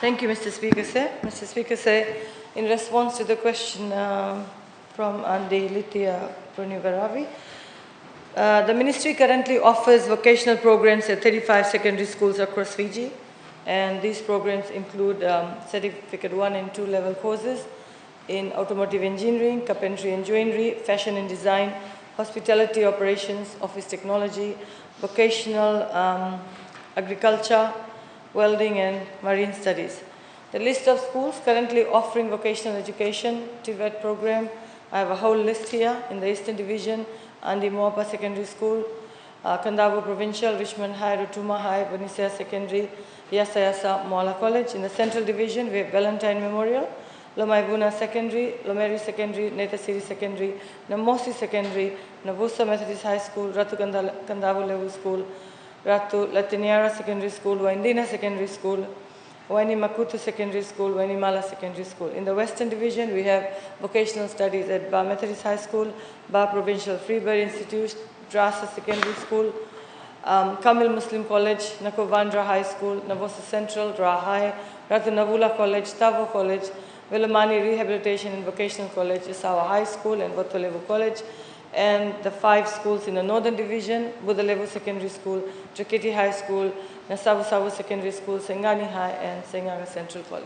Thank you, Mr. Speaker, sir. Mr. Speaker, sir, in response to the question from Andi Lithia Pranivaravi, the ministry currently offers vocational programs at 35 secondary schools across Fiji, and these programs include Certificate 1 and 2 level courses in automotive engineering, carpentry and joinery, fashion and design, hospitality operations, office technology, vocational agriculture, welding and marine studies. The list of schools currently offering vocational education, TVET program, I have a whole list here in the Eastern Division, Andi Moapa Secondary School, Kandavo Provincial, Richmond High, Rotuma High, Benicia Secondary, Yasa Moala College. In the Central Division, we have Valentine Memorial, Lomaibuna Secondary, Lomeri Secondary, Netasiri Secondary, Namosi Secondary, Navusa Methodist High School, Ratu Kandavo Level School, Ratu Latiniara Secondary School, Waindina Secondary School, Waini Makutu Secondary School, Waini Mala Secondary School. In the Western Division, we have vocational studies at Ba Methodist High School, Ba Provincial Freebird Institute, Drasa Secondary School, Kamil Muslim College, Nakovandra High School, Navosa Central, Dra High, Ratu Navula College, Tavo College, Vilamani Rehabilitation and Vocational College, Isawa High School and Botolevu College, and the 5 schools in the Northern Division, Budalevu Secondary School, Trakiti High School, Nasavu Savu Secondary School, Sengani High, and Sengaga Central College.